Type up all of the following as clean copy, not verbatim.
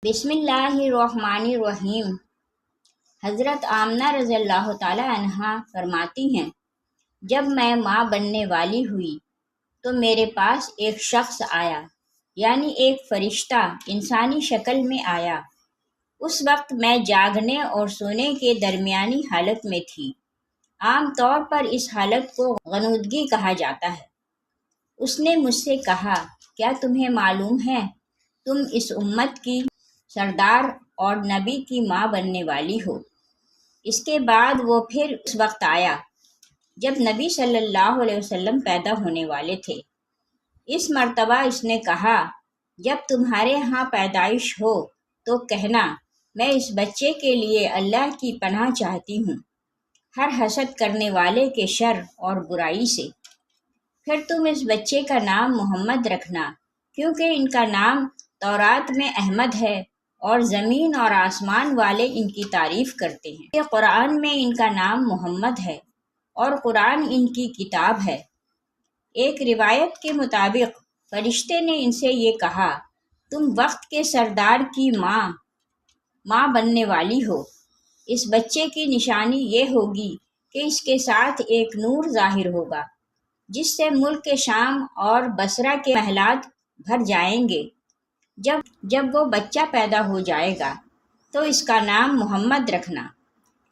بسم اللہ الرحمن الرحیم۔ حضرت آمنہ رضی اللہ تعالی عنہا فرماتی ہیں، جب میں ماں بننے والی ہوئی تو میرے پاس ایک شخص آیا، یعنی ایک فرشتہ انسانی شکل میں آیا۔ اس وقت میں جاگنے اور سونے کے درمیانی حالت میں تھی۔ عام طور پر اس حالت کو غنودگی کہا جاتا ہے۔ اس نے مجھ سے کہا، کیا تمہیں معلوم ہے تم اس امت کی سردار اور نبی کی ماں بننے والی ہو؟ اس کے بعد وہ پھر اس وقت آیا جب نبی صلی اللہ علیہ وسلم پیدا ہونے والے تھے۔ اس مرتبہ اس نے کہا، جب تمہارے ہاں پیدائش ہو تو کہنا، میں اس بچے کے لیے اللہ کی پناہ چاہتی ہوں، ہر حسد کرنے والے کے شر اور برائی سے۔ پھر تم اس بچے کا نام محمد رکھنا، کیونکہ ان کا نام تورات میں احمد ہے اور زمین اور آسمان والے ان کی تعریف کرتے ہیں۔ یہ قرآن میں ان کا نام محمد ہے اور قرآن ان کی کتاب ہے۔ ایک روایت کے مطابق فرشتے نے ان سے یہ کہا، تم وقت کے سردار کی ماں بننے والی ہو۔ اس بچے کی نشانی یہ ہوگی کہ اس کے ساتھ ایک نور ظاہر ہوگا، جس سے ملک شام اور بصرہ کے محلات بھر جائیں گے۔ جب وہ بچہ پیدا ہو جائے گا تو اس کا نام محمد رکھنا،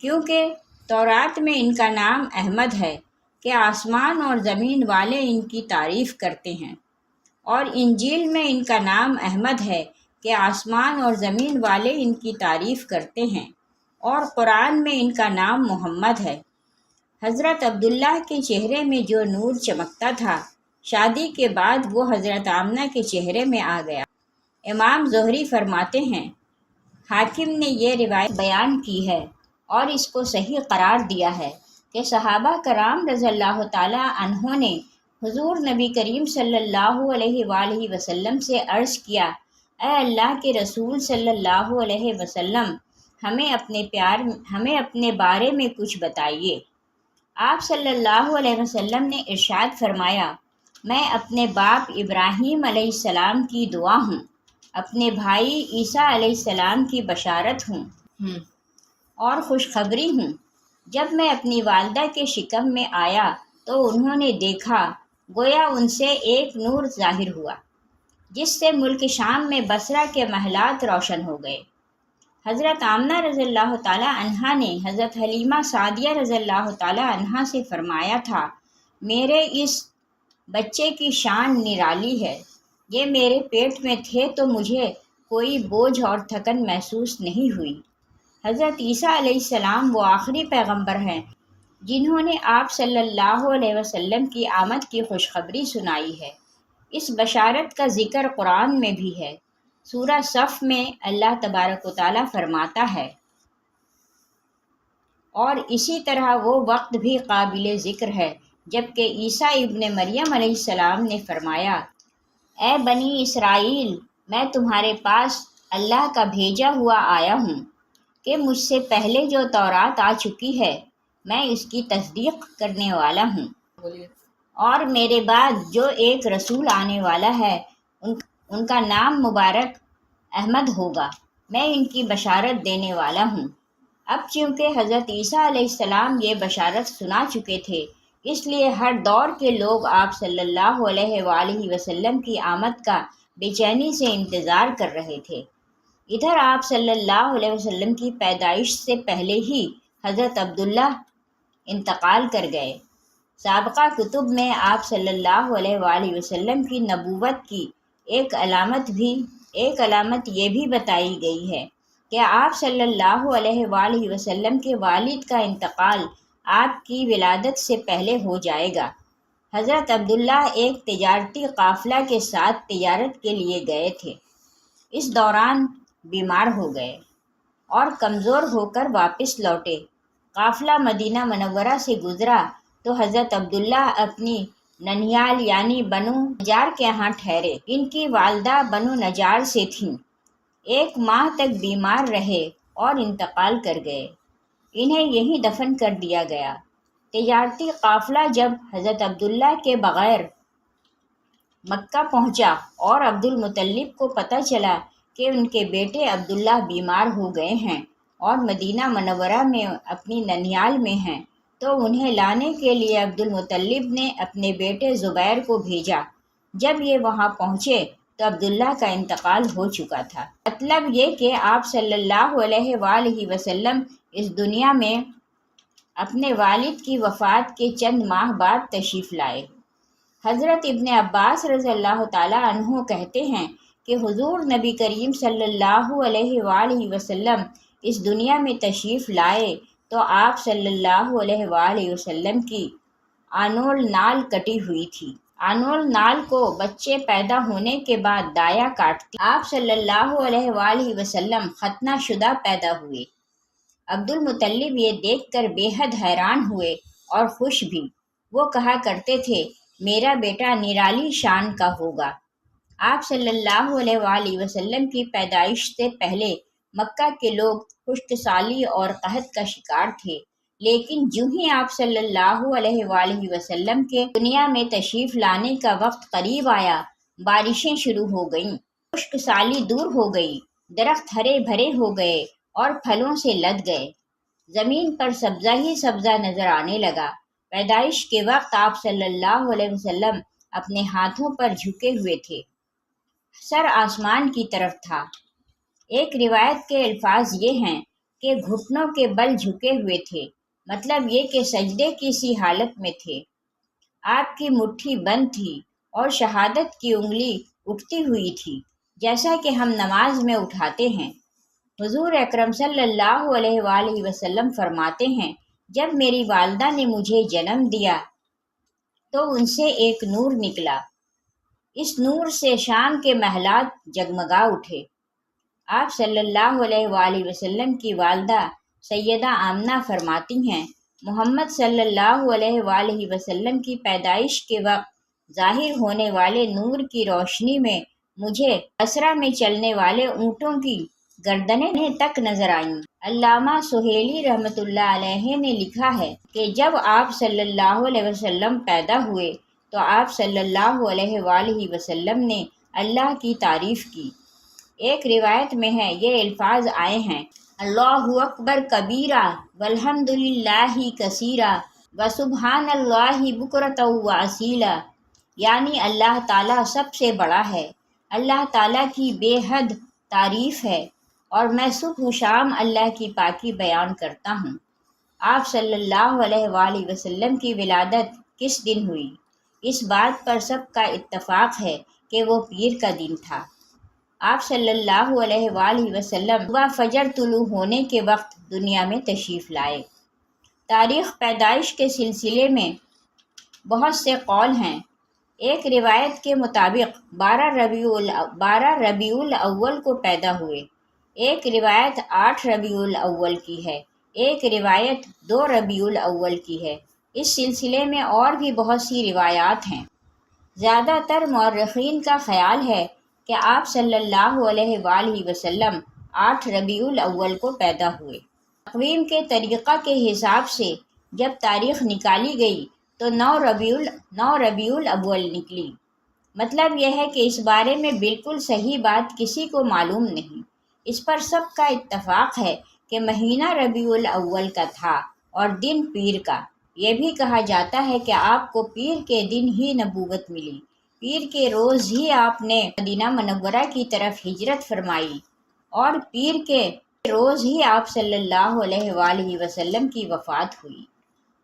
کیونکہ تورات میں ان کا نام احمد ہے کہ آسمان اور زمین والے ان کی تعریف کرتے ہیں، اور انجیل میں ان کا نام احمد ہے کہ آسمان اور زمین والے ان کی تعریف کرتے ہیں، اور قرآن میں ان کا نام محمد ہے۔ حضرت عبداللہ کے چہرے میں جو نور چمکتا تھا، شادی کے بعد وہ حضرت آمنہ کے چہرے میں آ گیا۔ امام زہری فرماتے ہیں، حاکم نے یہ روایت بیان کی ہے اور اس کو صحیح قرار دیا ہے کہ صحابہ کرام رضی اللہ تعالی عنہم نے حضور نبی کریم صلی اللہ علیہ وآلہ وسلم سے عرض کیا، اے اللہ کے رسول صلی اللہ علیہ وسلم، ہمیں اپنے بارے میں کچھ بتائیے۔ آپ صلی اللہ علیہ وسلم نے ارشاد فرمایا، میں اپنے باپ ابراہیم علیہ السلام کی دعا ہوں، اپنے بھائی عیسیٰ علیہ السلام کی بشارت ہوں اور خوشخبری ہوں۔ جب میں اپنی والدہ کے شکم میں آیا تو انہوں نے دیکھا، گویا ان سے ایک نور ظاہر ہوا، جس سے ملک شام میں بصرہ کے محلات روشن ہو گئے۔ حضرت آمنہ رضی اللہ تعالی عنہا نے حضرت حلیمہ سعدیہ رضی اللہ تعالی عنہا سے فرمایا تھا، میرے اس بچے کی شان نرالی ہے۔ یہ میرے پیٹ میں تھے تو مجھے کوئی بوجھ اور تھکن محسوس نہیں ہوئی۔ حضرت عیسیٰ علیہ السلام وہ آخری پیغمبر ہیں جنہوں نے آپ صلی اللہ علیہ وسلم کی آمد کی خوشخبری سنائی ہے۔ اس بشارت کا ذکر قرآن میں بھی ہے۔ سورہ صف میں اللہ تبارک و تعالیٰ فرماتا ہے، اور اسی طرح وہ وقت بھی قابل ذکر ہے جبکہ عیسیٰ ابن مریم علیہ السلام نے فرمایا، اے بنی اسرائیل، میں تمہارے پاس اللہ کا بھیجا ہوا آیا ہوں کہ مجھ سے پہلے جو تورات آ چکی ہے میں اس کی تصدیق کرنے والا ہوں، اور میرے بعد جو ایک رسول آنے والا ہے ان کا نام مبارک احمد ہوگا، میں ان کی بشارت دینے والا ہوں۔ اب چونکہ حضرت عیسیٰ علیہ السلام یہ بشارت سنا چکے تھے، اس لیے ہر دور کے لوگ آپ صلی اللہ علیہ وآلہ وسلم کی آمد کا بے چینی سے انتظار کر رہے تھے۔ ادھر آپ صلی اللہ علیہ وسلم کی پیدائش سے پہلے ہی حضرت عبداللہ انتقال کر گئے۔ سابقہ کتب میں آپ صلی اللہ علیہ وآلہ وسلم کی نبوت کی ایک علامت یہ بھی بتائی گئی ہے کہ آپ صلی اللہ علیہ وآلہ وسلم کے والد کا انتقال آپ کی ولادت سے پہلے ہو جائے گا۔ حضرت عبداللہ ایک تجارتی قافلہ کے ساتھ تجارت کے لیے گئے تھے، اس دوران بیمار ہو گئے اور کمزور ہو کر واپس لوٹے۔ قافلہ مدینہ منورہ سے گزرا تو حضرت عبداللہ اپنی ننیال یعنی بنو نجار کے ہاں ٹھہرے۔ ان کی والدہ بنو نجار سے تھیں۔ 1 ماہ تک بیمار رہے اور انتقال کر گئے۔ انہیں یہیں دفن کر دیا گیا۔ تجارتی قافلہ جب حضرت عبداللہ کے بغیر مکہ پہنچا اور عبد المطلب کو پتہ چلا کہ ان کے بیٹے عبداللہ بیمار ہو گئے ہیں اور مدینہ منورہ میں اپنی ننیال میں ہیں، تو انہیں لانے کے لیے عبد المطلب نے اپنے بیٹے زبیر کو بھیجا۔ جب یہ وہاں پہنچے تو عبداللہ کا انتقال ہو چکا تھا۔ مطلب یہ کہ آپ صلی اللہ علیہ وآلہ وسلم اس دنیا میں اپنے والد کی وفات کے چند ماہ بعد تشریف لائے۔ حضرت ابن عباس رضی اللہ تعالیٰ عنہ کہتے ہیں کہ حضور نبی کریم صلی اللہ علیہ وآلہ وسلم اس دنیا میں تشریف لائے تو آپ صلی اللہ علیہ وآلہ وسلم کی آنول نال کٹی ہوئی تھی۔ آنول نال کو بچے پیدا ہونے کے بعد دایا کاٹتی۔ آپ صلی اللہ علیہ وآلہ وسلم ختنہ شدہ پیدا ہوئے۔ عبد المطلب یہ دیکھ کر بے حد حیران ہوئے اور خوش بھی۔ وہ کہا کرتے تھے میرا بیٹا نرالی شان کا ہوگا۔ آپ صلی اللہ علیہ وآلہ وسلم کی پیدائش سے پہلے مکہ کے لوگ خشک سالی اور قحط کا شکار تھے، لیکن جو ہی آپ صلی اللہ علیہ وآلہ وسلم کے دنیا میں تشریف لانے کا وقت قریب آیا، بارشیں شروع ہو گئیں، خشک سالی دور ہو گئی، درخت ہرے بھرے ہو گئے اور پھلوں سے لد گئے، زمین پر سبزہ ہی سبزہ نظر آنے لگا۔ پیدائش کے وقت آپ صلی اللہ علیہ وسلم اپنے ہاتھوں پر جھکے ہوئے تھے، سر آسمان کی طرف تھا۔ ایک روایت کے الفاظ یہ ہیں کہ گھٹنوں کے بل جھکے ہوئے تھے، مطلب یہ کہ سجدے کی سی حالت میں تھے۔ آپ کی مٹھی بند تھی اور شہادت کی انگلی اٹھتی ہوئی تھی، جیسا کہ ہم نماز میں اٹھاتے ہیں۔ حضور اکرم صلی اللہ علیہ وآلہ وسلم فرماتے ہیں جب میری والدہ نے مجھے جنم دیا تو ان سے ایک نور نکلا، اس نور سے شام کے محلات جگمگا اٹھے۔ آپ صلی اللہ علیہ وآلہ وسلم کی والدہ سیدہ آمنہ فرماتی ہیں محمد صلی اللہ علیہ وآلہ وسلم کی پیدائش کے وقت ظاہر ہونے والے نور کی روشنی میں مجھے بصرہ میں چلنے والے اونٹوں کی گردنیں تک نظر آئیں۔ علامہ سہیلی رحمۃ اللہ علیہ نے لکھا ہے کہ جب آپ صلی اللہ علیہ وسلم پیدا ہوئے تو آپ صلی اللہ علیہ وآلہ وسلم نے اللہ کی تعریف کی۔ ایک روایت میں ہے یہ الفاظ آئے ہیں اللہ اکبر کبیرہ والحمد للہ کثیرہ وسبحان اللہ بکرۃ واصیلا، یعنی اللہ تعالیٰ سب سے بڑا ہے، اللہ تعالیٰ کی بے حد تعریف ہے اور میں صبح و شام اللہ کی پاکی بیان کرتا ہوں۔ آپ صلی اللہ علیہ وآلہ وسلم کی ولادت کس دن ہوئی؟ اس بات پر سب کا اتفاق ہے کہ وہ پیر کا دن تھا۔ آپ صلی اللہ علیہ وآلہ وسلم صبح فجر طلوع ہونے کے وقت دنیا میں تشریف لائے۔ تاریخ پیدائش کے سلسلے میں بہت سے قول ہیں۔ ایک روایت کے مطابق 12 ربیع الاول کو پیدا ہوئے، ایک روایت 8 ربیع الاول کی ہے، ایک روایت 2 ربیع الاول کی ہے۔ اس سلسلے میں اور بھی بہت سی روایات ہیں۔ زیادہ تر مورخین کا خیال ہے کہ آپ صلی اللہ علیہ وآلہ وسلم 8 ربیع الاول کو پیدا ہوئے۔ تقویم کے طریقہ کے حساب سے جب تاریخ نکالی گئی تو 9 ربیع الاول نکلی۔ مطلب یہ ہے کہ اس بارے میں بالکل صحیح بات کسی کو معلوم نہیں۔ اس پر سب کا اتفاق ہے کہ مہینہ ربیع الاول کا تھا اور دن پیر کا۔ یہ بھی کہا جاتا ہے کہ آپ کو پیر کے دن ہی نبوت ملی، پیر کے روز ہی آپ نے مدینہ منورہ کی طرف ہجرت فرمائی اور پیر کے روز ہی آپ صلی اللہ علیہ وآلہ وسلم کی وفات ہوئی۔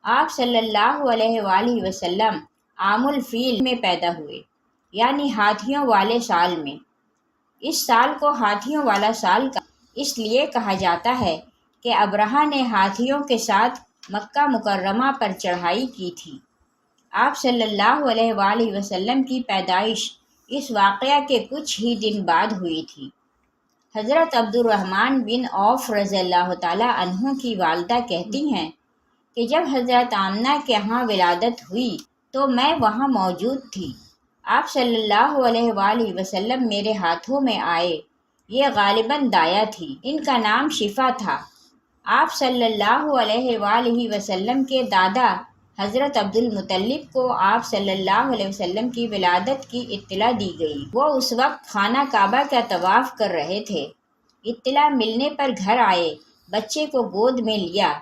آپ صلی اللہ علیہ وآلہ وسلم عام الفیل میں پیدا ہوئے، یعنی ہاتھیوں والے سال میں۔ اس سال کو ہاتھیوں والا سال کا اس لیے کہا جاتا ہے کہ ابرہہ نے ہاتھیوں کے ساتھ مکہ مکرمہ پر چڑھائی کی تھی۔ آپ صلی اللہ علیہ وآلہ وسلم کی پیدائش اس واقعہ کے کچھ ہی دن بعد ہوئی تھی۔ حضرت عبد الرحمن بن عوف رضی اللہ تعالیٰ عنہ کی والدہ کہتی ہیں کہ جب حضرت آمنہ کے ہاں ولادت ہوئی تو میں وہاں موجود تھی۔ آپ صلی اللہ علیہ وآلہ وسلم میرے ہاتھوں میں آئے، یہ غالباً دایا تھی، ان کا نام شفا تھا۔ آپ صلی اللہ علیہ وآلہ وسلم کے دادا حضرت عبد المطلب کو آپ صلی اللہ علیہ وسلم کی ولادت کی اطلاع دی گئی۔ وہ اس وقت خانہ کعبہ کا طواف کر رہے تھے۔ اطلاع ملنے پر گھر آئے، بچے کو گود میں لیا۔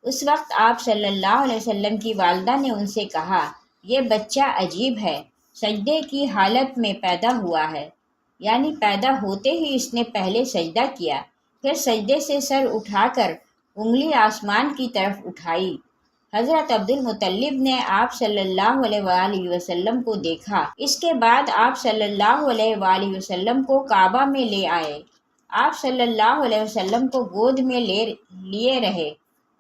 اس وقت آپ صلی اللہ علیہ وسلم کی والدہ نے ان سے کہا، یہ بچہ عجیب ہے، سجدے کی حالت میں پیدا ہوا ہے، یعنی پیدا ہوتے ہی اس نے پہلے سجدہ کیا، پھر سجدے سے سر اٹھا کر انگلی آسمان کی طرف اٹھائی۔ حضرت عبد المطلب نے آپ صلی اللہ علیہ وآلہ وسلم کو دیکھا۔ اس کے بعد آپ صلی اللہ علیہ وآلہ وسلم کو کعبہ میں لے آئے۔ آپ صلی اللہ علیہ وسلم کو گود میں لیے رہے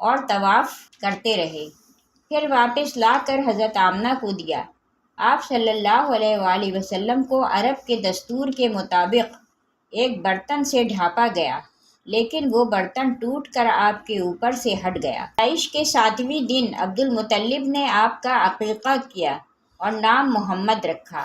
اور طواف کرتے رہے، پھر واپس لا کر حضرت آمنہ کو دیا۔ آپ صلی اللہ علیہ وآلہ وسلم کو عرب کے دستور کے مطابق ایک برتن سے ڈھانپا گیا، لیکن وہ برتن ٹوٹ کر آپ کے اوپر سے ہٹ گیا۔ پیدائش کے 7ویں دن عبد المطلب نے آپ کا عقیقہ کیا اور نام محمد رکھا۔